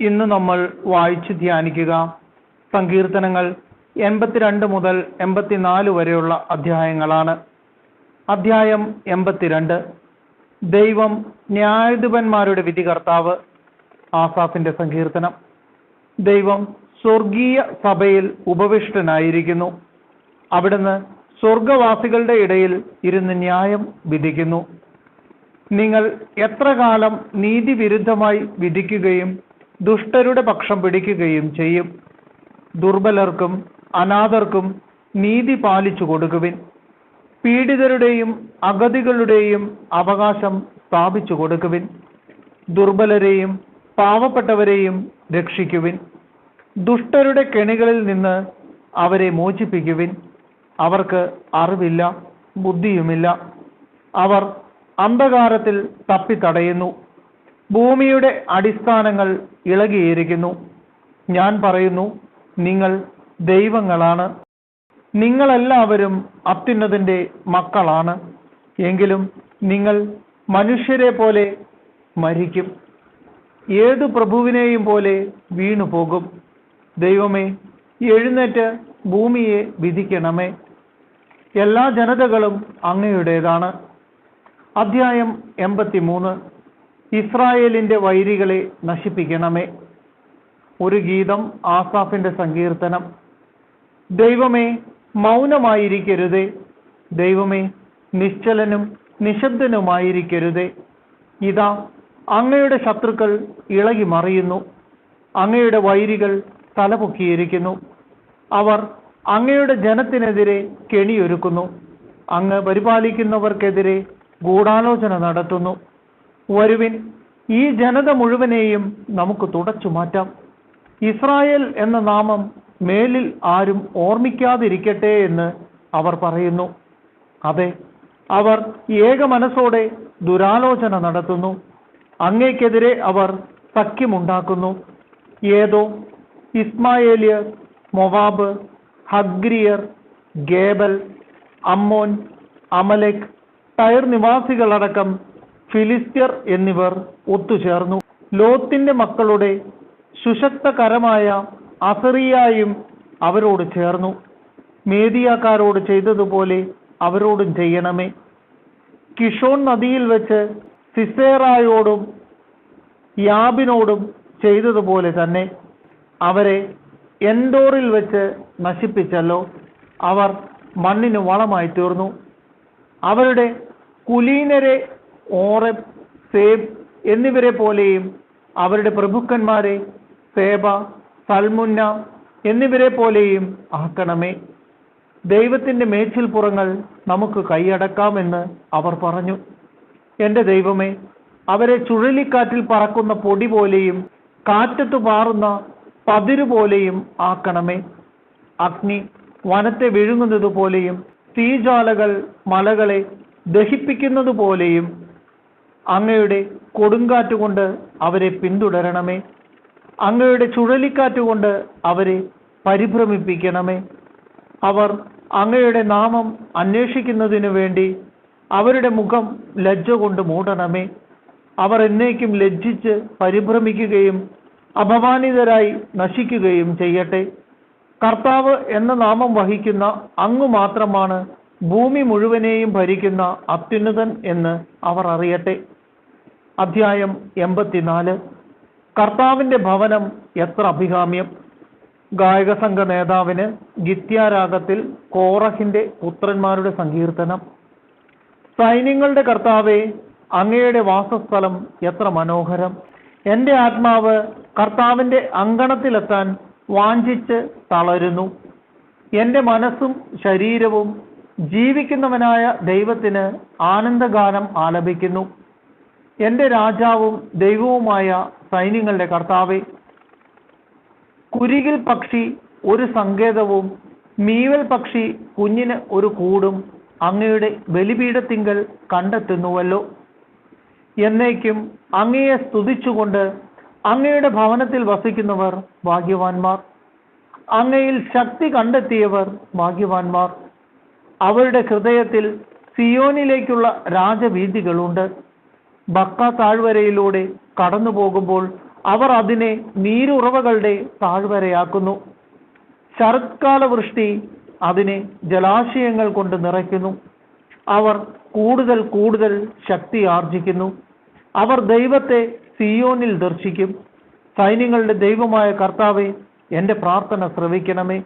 ഇന്ന് നമ്മൾ വായിച്ച് ധ്യാനിക്കുക സങ്കീർത്തനങ്ങൾ 82 മുതൽ 84 വരെയുള്ള അധ്യായങ്ങളാണ്. അധ്യായം 82. ദൈവം ന്യായാധിപന്മാരുടെ വിധികർത്താവ്. ആസാഫിന്റെ സങ്കീർത്തനം. ദൈവം സ്വർഗീയ സഭയിൽ ഉപവിഷ്ടനായിരിക്കുന്നു. അവിടുന്ന് സ്വർഗവാസികളുടെ ഇടയിൽ ഇരുന്ന് ന്യായം വിധിക്കുന്നു. നിങ്ങൾ എത്ര കാലം നീതിവിരുദ്ധമായി വിധിക്കുകയും ദുഷ്ടരുടെ പക്ഷം പിടിക്കുകയും ചെയ്യും? ദുർബലർക്കും അനാഥർക്കും നീതി പാലിച്ചു കൊടുക്കുവിൻ. പീഡിതരുടെയും അഗതികളുടെയും അവകാശം സ്ഥാപിച്ചു കൊടുക്കുവിൻ. ദുർബലരെയും പാവപ്പെട്ടവരെയും രക്ഷിക്കുവിൻ. ദുഷ്ടരുടെ കെണികളിൽ നിന്ന് അവരെ മോചിപ്പിക്കുവിൻ. അവർക്ക് അറിവില്ല, ബുദ്ധിയുമില്ല. അവർ അന്ധകാരത്തിൽ തപ്പിത്തടയുന്നു. ഭൂമിയുടെ അടിസ്ഥാനങ്ങൾ ഇളകിയിരിക്കുന്നു. ഞാൻ പറയുന്നു, നിങ്ങൾ ദൈവങ്ങളാണ്. നിങ്ങളെല്ലാവരും അത്യുന്നതന്റെ മക്കളാണ്. എങ്കിലും നിങ്ങൾ മനുഷ്യരെ പോലെ മരിക്കും. ഏതു പ്രഭുവിനെയും പോലെ വീണുപോകും. ദൈവമേ, എഴുന്നേറ്റ് ഭൂമിയെ വിധിക്കണമേ. എല്ലാ ജനതകളും അങ്ങയുടേതാണ്. അധ്യായം 83. ഇസ്രായേലിന്റെ വൈരികളെ നശിപ്പിക്കണമേ. ഒരു ഗീതം. ആസാഫിന്റെ സങ്കീർത്തനം. ദൈവമേ, മൗനമായിരിക്കരുതേ. ദൈവമേ, നിശ്ചലനും നിശബ്ദനുമായിരിക്കരുതേ. ഇതാ, അങ്ങയുടെ ശത്രുക്കൾ ഇളകി മറിയുന്നു. അങ്ങയുടെ വൈരികൾ തലപൊക്കിയിരിക്കുന്നു. അവർ അങ്ങയുടെ ജനത്തിനെതിരെ കെണിയൊരുക്കുന്നു. അങ്ങ് പരിപാലിക്കുന്നവർക്കെതിരെ ഗൂഢാലോചന നടത്തുന്നു. വരുവിൻ, ഈ ജനത മുഴുവനെയും നമുക്ക് തുടച്ചു മാറ്റാം. ഇസ്രായേൽ എന്ന നാമം മേലിൽ ആരും ഓർമ്മിക്കാതിരിക്കട്ടെ എന്ന് അവർ പറയുന്നു. അതെ, അവർ ഏക മനസ്സോടെ ദുരാലോചന നടത്തുന്നു. അങ്ങേക്കെതിരെ അവർ സഖ്യമുണ്ടാക്കുന്നു. ഏതോ, ഇസ്മായേലിയർ, മൊവാബ്, ഹഗ്രിയർ, ഗേബൽ, അമ്മോൻ, അമലെക്, ടയർ നിവാസികളടക്കം ഫിലിസ്ത്യർ എന്നിവർ ഒത്തുചേർന്നു. ലോത്തിന്റെ മക്കളുടെ സുശക്തകരമായ അസറിയായും അവരോട് ചേർന്നു. മേദിയാക്കാരോട് ചെയ്തതുപോലെ അവരോടും ചെയ്യണമേ. കിഷോൺ നദിയിൽ വെച്ച് സിസേറായോടും യാബിനോടും ചെയ്തതുപോലെ തന്നെ അവരെ എൻഡോറിൽ വെച്ച് നശിപ്പിച്ചല്ലോ. അവർ മണ്ണിന് വളമായി തീർന്നു. അവരുടെ കുലീനരെ ഓറബ്, സേബ് എന്നിവരെ പോലെയും അവരുടെ പ്രഭുക്കന്മാരെ സേബ, സൽമുന്ന എന്നിവരെ പോലെയും ആക്കണമേ. ദൈവത്തിന്റെ മേച്ചിൽപ്പുറങ്ങൾ നമുക്ക് കൈയടക്കാമെന്ന് അവർ പറഞ്ഞു. എൻ്റെ ദൈവമേ, അവരെ ചുഴലിക്കാറ്റിൽ പറക്കുന്ന പൊടി പോലെയും കാറ്റത്ത് പാറുന്ന പതിരുപോലെയും ആക്കണമേ. അഗ്നി വനത്തെ വിഴുങ്ങുന്നത് പോലെയും തീജ്വാലകൾ മലകളെ ദഹിപ്പിക്കുന്നത് പോലെയും അങ്ങയുടെ കൊടുങ്കാറ്റുകൊണ്ട് അവരെ പിന്തുടരണമേ. അങ്ങയുടെ ചുഴലിക്കാറ്റുകൊണ്ട് അവരെ പരിഭ്രമിപ്പിക്കണമേ. അവർ അങ്ങയുടെ നാമം അന്വേഷിക്കുന്നതിനു വേണ്ടി അവരുടെ മുഖം ലജ്ജ കൊണ്ട് മൂടണമേ. അവർ എന്നേക്കും ലജ്ജിച്ച് പരിഭ്രമിക്കുകയും അപമാനിതരായി നശിക്കുകയും ചെയ്യട്ടെ. കർത്താവ് എന്ന നാമം വഹിക്കുന്ന അങ്ങ് മാത്രമാണ് ഭൂമി മുഴുവനെയും ഭരിക്കുന്ന അത്യുന്നതൻ എന്ന് അവർ അറിയട്ടെ. അധ്യായം 84. കർത്താവിന്റെ ഭവനം എത്ര അഭികാമ്യം. ഗായക സംഘ നേതാവിന് ഗിത്യാരാഗത്തിൽ കോറഹിന്റെ പുത്രന്മാരുടെ സങ്കീർത്തനം. സൈന്യങ്ങളുടെ കർത്താവേ, അങ്ങയുടെ വാസസ്ഥലം എത്ര മനോഹരം. എൻ്റെ ആത്മാവ് കർത്താവിന്റെ അങ്കണത്തിലെത്താൻ വാഞ്ചിച്ച് തളരുന്നു. എൻ്റെ മനസ്സും ശരീരവും ജീവിക്കുന്നവനായ ദൈവത്തിന് ആനന്ദഗാനം ആലപിക്കുന്നു. എൻ്റെ രാജാവും ദൈവവുമായ സൈന്യങ്ങളുടെ കർത്താവേ, കുരികിൽ പക്ഷി ഒരു സങ്കേതവും മീവൽ പക്ഷി കുഞ്ഞിന് ഒരു കൂടും അങ്ങയുടെ ബലിപീഠത്തിങ്കൽ കണ്ടെത്തുന്നുവല്ലോ. എന്നേക്കും അങ്ങയെ സ്തുതിച്ചുകൊണ്ട് അങ്ങയുടെ ഭവനത്തിൽ വസിക്കുന്നവർ ഭാഗ്യവാന്മാർ. അങ്ങയിൽ ശക്തി കണ്ടെത്തിയവർ ഭാഗ്യവാന്മാർ. അവരുടെ ഹൃദയത്തിൽ സിയോനിലേക്കുള്ള രാജവീഥികളുണ്ട്. ബക്ക താഴ്വരയിലൂടെ കടന്നു പോകുമ്പോൾ അവർ അതിനെ നീരുറവകളുടെ താഴ്വരയാക്കുന്നു. ശരത്കാല വൃഷ്ടി അതിനെ ജലാശയങ്ങൾ കൊണ്ട് നിറയ്ക്കുന്നു. അവർ കൂടുതൽ കൂടുതൽ ശക്തി ആർജിക്കുന്നു. അവർ ദൈവത്തെ സിയോനിൽ ദർശിക്കും. സൈന്യങ്ങളുടെ ദൈവമായ കർത്താവേ, എൻ്റെ പ്രാർത്ഥന ശ്രവിക്കണമേ.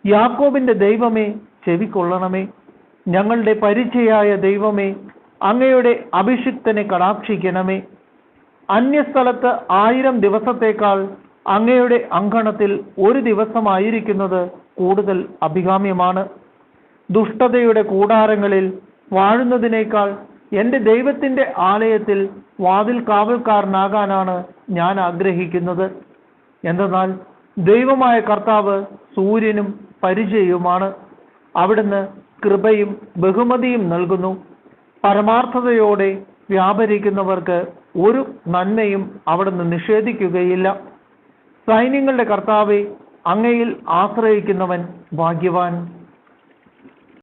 യാക്കോബിന്റെ ദൈവമേ, ചെവിക്കൊള്ളണമേ. ഞങ്ങളുടെ പരിചയായ ദൈവമേ, അങ്ങയുടെ അഭിഷിക്തനെ കടാക്ഷിക്കണമേ. അന്യസ്ഥലത്ത് 1000 ദിവസത്തേക്കാൾ അങ്ങയുടെ അങ്കണത്തിൽ ഒരു ദിവസമായിരിക്കുന്നത് കൂടുതൽ അഭികാമ്യമാണ്. ദുഷ്ടതയുടെ കൂടാരങ്ങളിൽ വാഴുന്നതിനേക്കാൾ എൻ്റെ ദൈവത്തിൻ്റെ ആലയത്തിൽ വാതിൽ കാവൽക്കാരനാകാനാണ് ഞാൻ ആഗ്രഹിക്കുന്നത്. എന്തെന്നാൽ ദൈവമായ കർത്താവ് സൂര്യനും പരിചയവുമാണ്. അവിടുന്ന് കൃപയും ബഹുമതിയും നൽകുന്നു. പരമാർത്ഥതയോടെ വ്യാപരിക്കുന്നവർക്ക് ഒരു നന്മയും അവിടുന്ന് നിഷേധിക്കുകയില്ല. സൈന്യങ്ങളുടെ കർത്താവെ, അങ്ങയിൽ ആശ്രയിക്കുന്നവൻ ഭാഗ്യവാൻ.